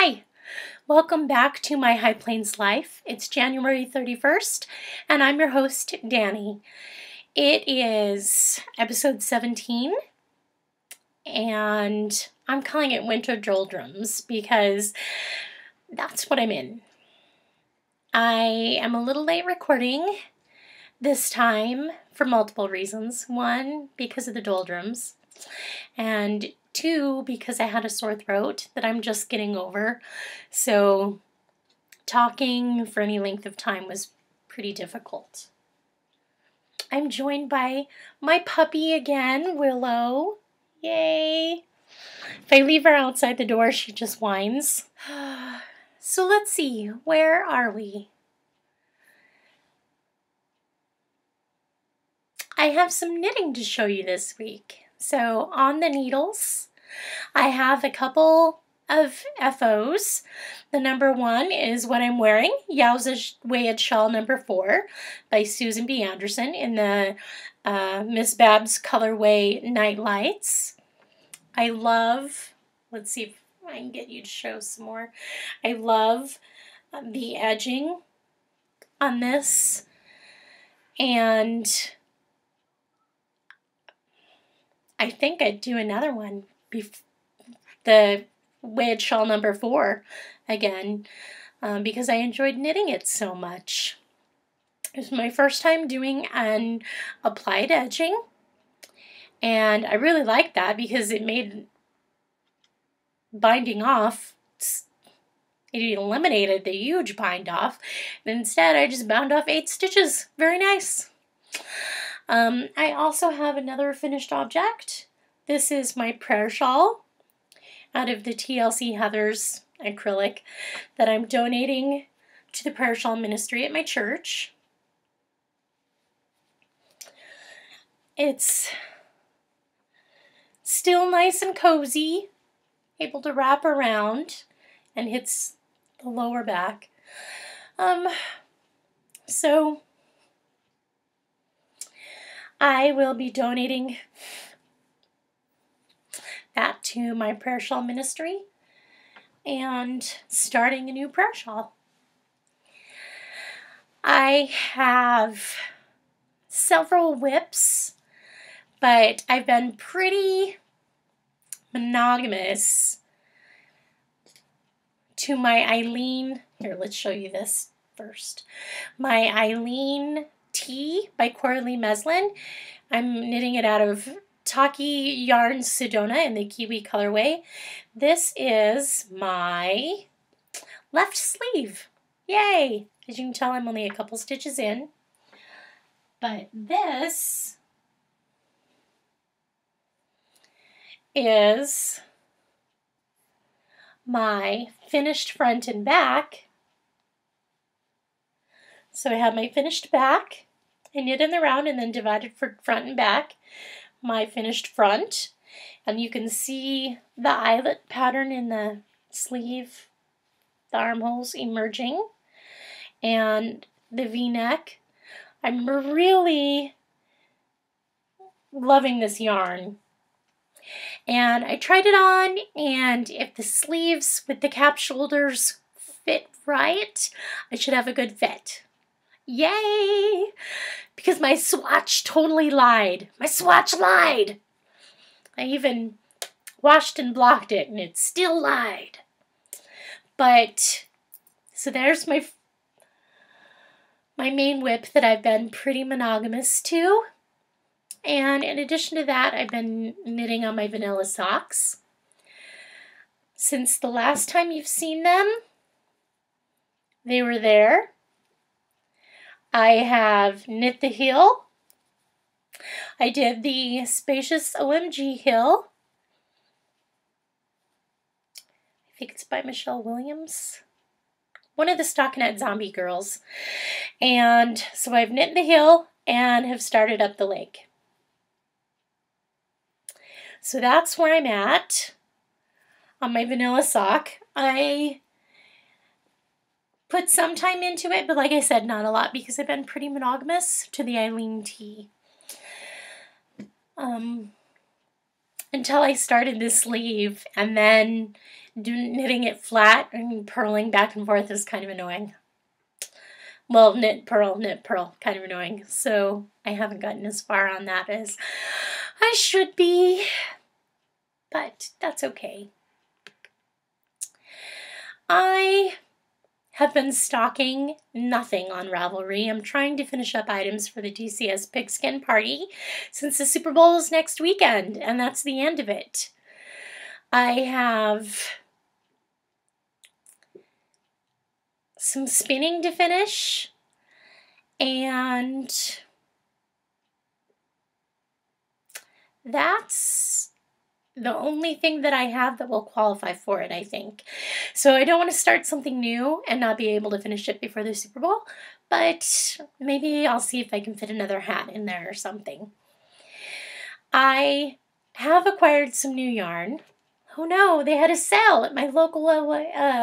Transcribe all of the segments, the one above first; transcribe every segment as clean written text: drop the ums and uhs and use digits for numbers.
Hi, welcome back to my High Plains Life. It's January 31st, and I'm your host, Danny. It is episode 17, and I'm calling it Winter Doldrums because that's what I'm in. I am a little late recording this time for multiple reasons. One, because of the doldrums, and two, because I had a sore throat that I'm just getting over. So talking for any length of time was pretty difficult. I'm joined by my puppy again, Willow. Yay! If I leave her outside the door, she just whines. So let's see, where are we? I have some knitting to show you this week. So on the needles, I have a couple of FOs. The number one is what I'm wearing, Yowza Weighted Shawl number 4 by Susan B. Anderson in the Miss Babs colorway Night Lights. I love, let's see if I can get you to show some more. I love the edging on this, and I think I'd do another one, the Weighted Shawl number 4 again, because I enjoyed knitting it so much. It was my first time doing an applied edging, and I really liked that because it made binding off, it eliminated the huge bind off, and instead I just bound off 8 stitches. Very nice. I also have another finished object. This is my prayer shawl out of the TLC Heathers acrylic that I'm donating to the prayer shawl ministry at my church. It's still nice and cozy, able to wrap around, and hits the lower back. So I will be donating that to my prayer shawl ministry and starting a new prayer shawl. I have several whips, but I've been pretty monogamous to my Eileen. Here, let's show you this first. My Eileen Tee by Coralie Meslin. I'm knitting it out of Taki Yarn Sedona in the Kiwi colorway. This is my left sleeve. Yay! As you can tell, I'm only a couple stitches in. But this is my finished front and back. So I have my finished back. I knit in the round and then divided for front and back. My finished front, and you can see the eyelet pattern in the sleeve, the armholes emerging, and the V-neck. I'm really loving this yarn. And I tried it on, and if the sleeves with the cap shoulders fit right, I should have a good fit. Yay! Because my swatch totally lied. My swatch lied! I even washed and blocked it, and it still lied. But, so there's my main whip that I've been pretty monogamous to. And in addition to that, I've been knitting on my vanilla socks. Since the last time you've seen them, they were there. I have knit the heel. I did the Spacious OMG heel. I think it's by Michelle Williams. One of the stockinette zombie girls. And so I've knit the heel and have started up the leg. So that's where I'm at on my vanilla sock. I put some time into it, but like I said, not a lot because I've been pretty monogamous to the Eileen Tee. until I started this sleeve, and then knitting it flat and purling back and forth is kind of annoying. Well, knit, purl, kind of annoying. So I haven't gotten as far on that as I should be, but that's okay. I have been stocking nothing on Ravelry. I'm trying to finish up items for the DCS Pigskin Party since the Super Bowl is next weekend, and that's the end of it. I have some spinning to finish, and that's the only thing that I have that will qualify for it, I think. So I don't want to start something new and not be able to finish it before the Super Bowl, but maybe I'll see if I can fit another hat in there or something. I have acquired some new yarn. Oh no, they had a sale at my local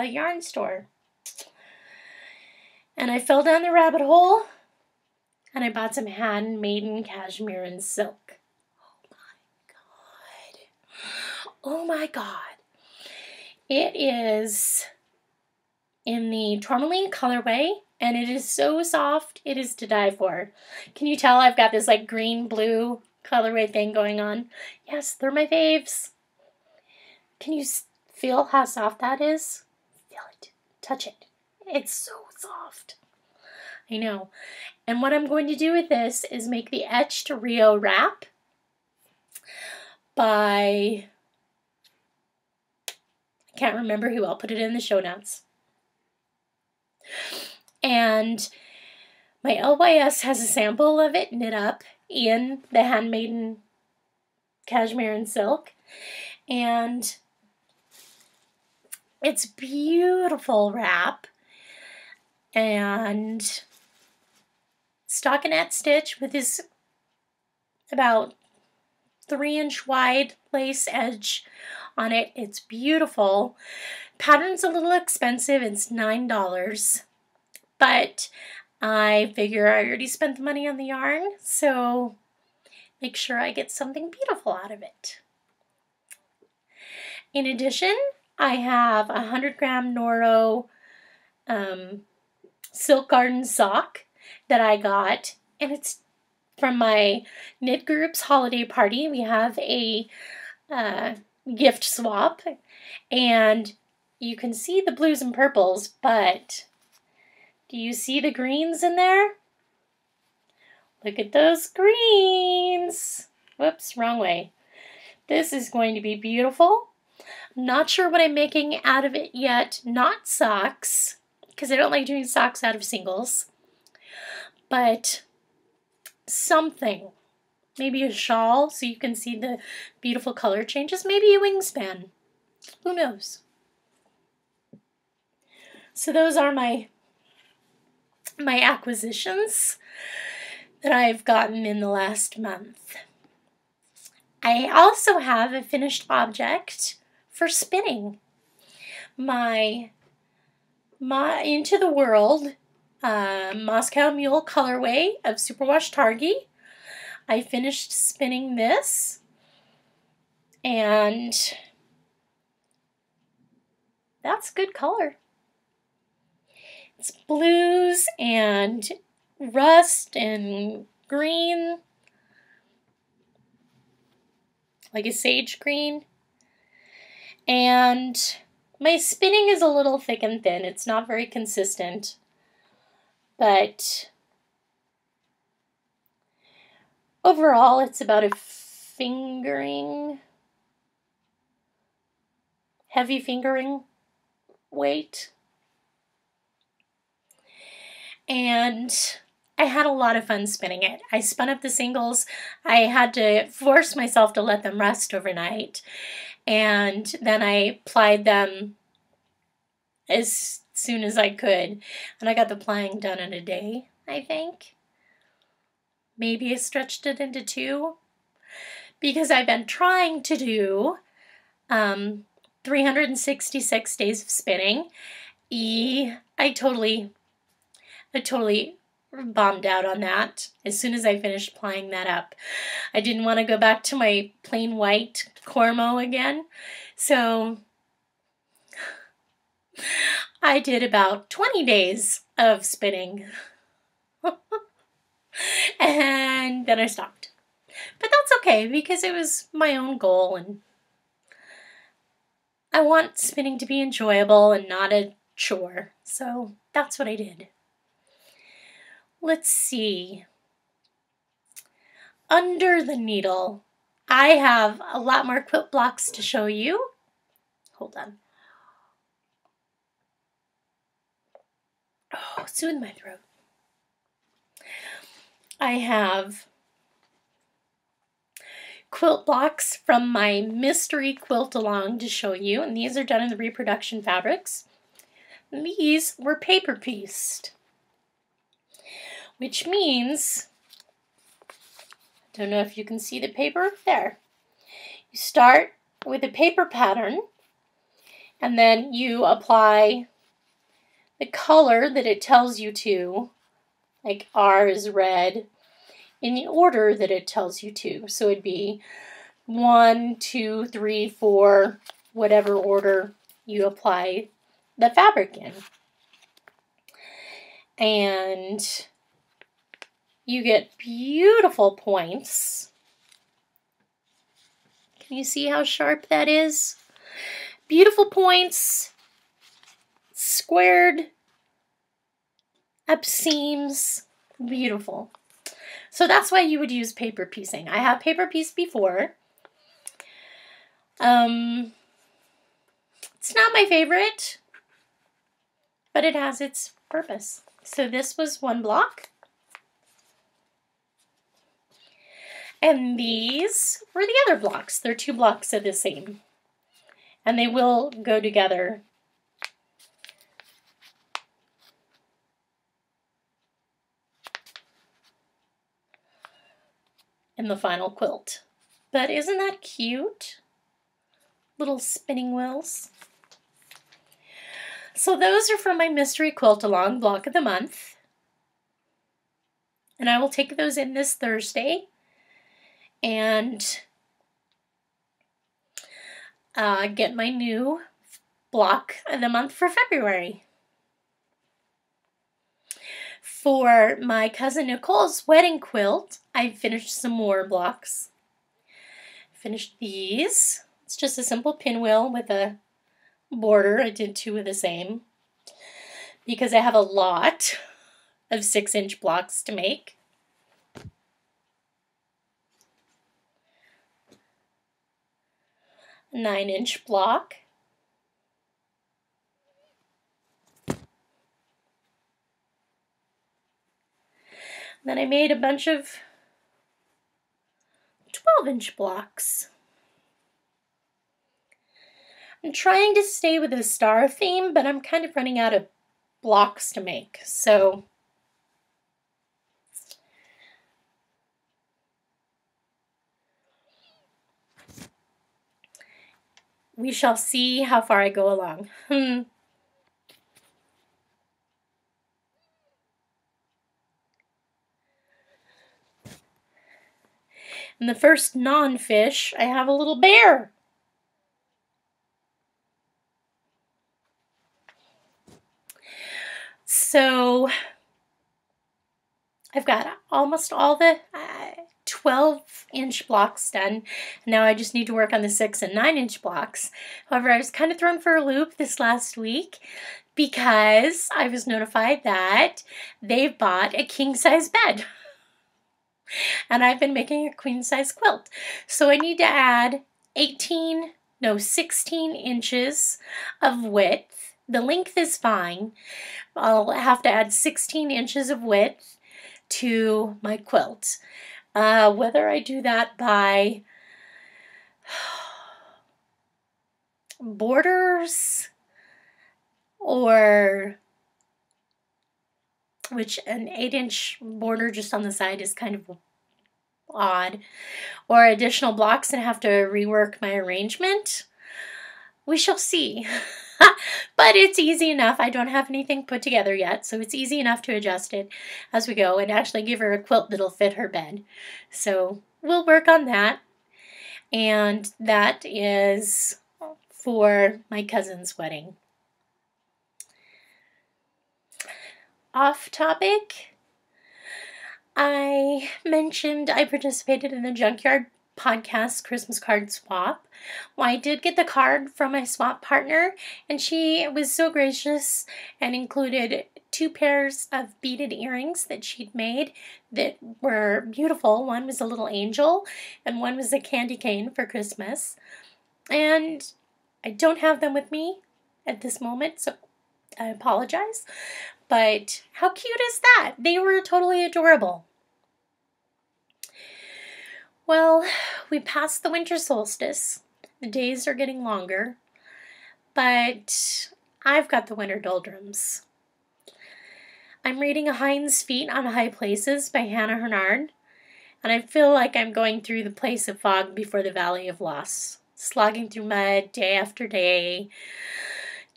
yarn store. And I fell down the rabbit hole and I bought some handmade cashmere and silk. Oh my God. It is in the tourmaline colorway, and it is so soft, it is to die for. Can you tell I've got this like green-blue colorway thing going on? Yes, they're my faves. Can you feel how soft that is? Feel it. Touch it. It's so soft. I know. And what I'm going to do with this is make the etched Rio wrap by... can't remember who. I'll put it in the show notes. And my LYS has a sample of it knit up in the handmaiden cashmere and silk. And it's beautiful wrap. And stockinette stitch with this about 3-inch wide lace edge on it. It's beautiful. Pattern's a little expensive. It's $9, but I figure I already spent the money on the yarn, so make sure I get something beautiful out of it. In addition, I have a 100-gram Noro Silk Garden sock that I got, and it's from my knit group's holiday party. We have a gift swap, and you can see the blues and purples, but do you see the greens in there? Look at those greens. Whoops, wrong way. This is going to be beautiful. I'm not sure what I'm making out of it yet. Not socks, because I don't like doing socks out of singles, but something. Maybe a shawl so you can see the beautiful color changes. Maybe a wingspan. Who knows? So those are my acquisitions that I've gotten in the last month. I also have a finished object for spinning. My Into the World Moscow Mule colorway of Superwash Targhee. I finished spinning this, and that's good color. It's blues and rust and green, like a sage green. And my spinning is a little thick and thin. It's not very consistent, but overall it's about a fingering, heavy fingering weight. And I had a lot of fun spinning it. I spun up the singles. I had to force myself to let them rest overnight. And then I plied them as soon as I could. And I got the plying done in a day, I think. Maybe I stretched it into 2. Because I've been trying to do 366 days of spinning. I totally bombed out on that as soon as I finished applying that up. I didn't want to go back to my plain white Cormo again, so I did about 20 days of spinning and then I stopped. But that's okay because it was my own goal and I want spinning to be enjoyable and not a chore, so that's what I did. Let's see. Under the needle, I have a lot more quilt blocks to show you. Hold on. Oh, soothe my throat. I have quilt blocks from my mystery quilt along to show you, and these are done in the reproduction fabrics. And these were paper pieced, which means, I don't know if you can see the paper there. You start with a paper pattern and then you apply the color that it tells you to, like R is red, in the order that it tells you to. So it'd be 1, 2, 3, 4, whatever order you apply the fabric in. And you get beautiful points. Can you see how sharp that is? Beautiful points, squared up seams, beautiful. So that's why you would use paper piecing. I have paper pieced before. It's not my favorite, but it has its purpose. So this was one block. And these were the other blocks. They're 2 blocks of the same. And they will go together. In the final quilt. But isn't that cute? Little spinning wheels. So those are from my mystery quilt along block of the month. And I will take those in this Thursday and get my new block of the month for February. For my cousin Nicole's wedding quilt, I finished some more blocks. Finished these. It's just a simple pinwheel with a border. I did 2 of the same because I have a lot of 6-inch blocks to make. A 9-inch block. Then I made a bunch of 12-inch blocks. I'm trying to stay with the star theme, but I'm kind of running out of blocks to make, so we shall see how far I go along. And the first non-fish, I have a little bear. So I've got almost all the 12-inch blocks done. Now I just need to work on the 6 and 9-inch blocks. However, I was kind of thrown for a loop this last week because I was notified that they've bought a king-size bed. And I've been making a queen-size quilt. So I need to add 16 inches of width. The length is fine. I'll have to add 16 inches of width to my quilt. Whether I do that by borders or which an 8-inch border just on the side is kind of odd, or additional blocks and have to rework my arrangement, we shall see. But it's easy enough. I don't have anything put together yet, so it's easy enough to adjust it as we go and actually give her a quilt that'll fit her bed. So we'll work on that. And that is for my cousin's wedding. Off topic, I mentioned I participated in the Junkyard Podcast Christmas card swap. Well, I did get the card from my swap partner, and she was so gracious and included 2 pairs of beaded earrings that she'd made that were beautiful. One was a little angel, and one was a candy cane for Christmas. And I don't have them with me at this moment, so I apologize. But how cute is that? They were totally adorable. Well, we passed the winter solstice. The days are getting longer, but I've got the winter doldrums. I'm reading A Hind's Feet on High Places by Hannah Hurnard, and I feel like I'm going through the place of fog before the valley of loss, slogging through mud day after day,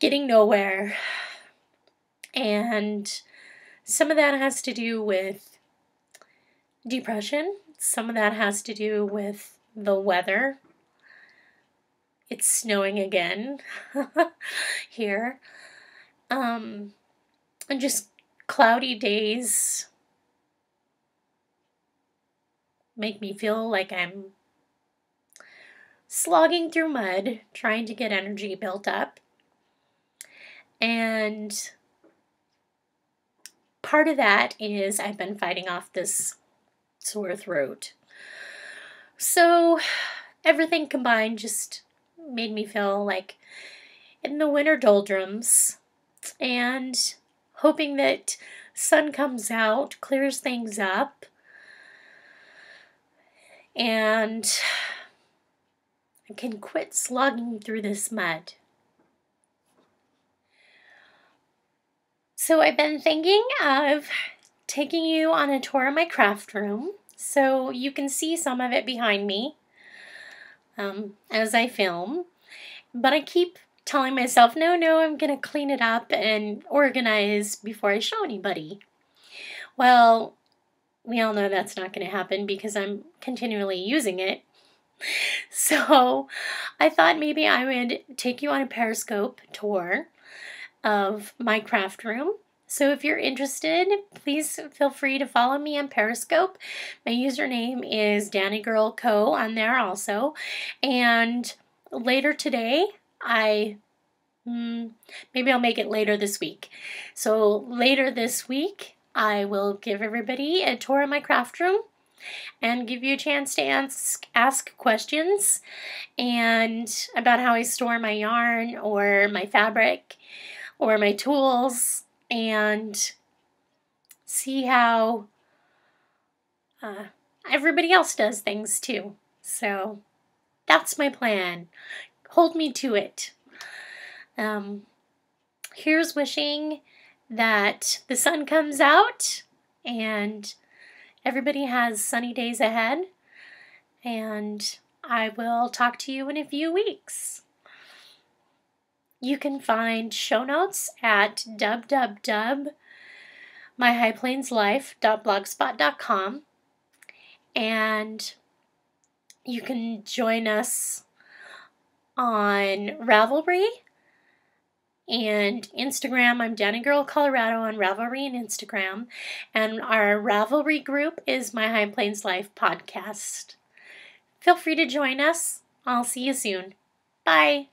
getting nowhere. And some of that has to do with depression. Some of that has to do with the weather. It's snowing again here. And just cloudy days make me feel like I'm slogging through mud, trying to get energy built up. And part of that is I've been fighting off this sore throat. So everything combined just made me feel like in the winter doldrums, and hoping that sun comes out, clears things up, and I can quit slogging through this mud. So I've been thinking of taking you on a tour of my craft room, so you can see some of it behind me as I film. But I keep telling myself, no, I'm going to clean it up and organize before I show anybody. Well, we all know that's not going to happen because I'm continually using it. So I thought maybe I would take you on a Periscope tour of my craft room. So if you're interested, please feel free to follow me on Periscope. My username is DannyGirlCo on there also. And later today, maybe I'll make it later this week. So later this week, I will give everybody a tour of my craft room and give you a chance to ask questions and about how I store my yarn or my fabric or my tools, and see how everybody else does things too. So that's my plan. Hold me to it. Here's wishing that the sun comes out and everybody has sunny days ahead, and I will talk to you in a few weeks. You can find show notes at www.myhighplainslife.blogspot.com, and you can join us on Ravelry and Instagram. I'm DannyGirlColorado on Ravelry and Instagram, and our Ravelry group is My High Plains Life Podcast. Feel free to join us. I'll see you soon. Bye.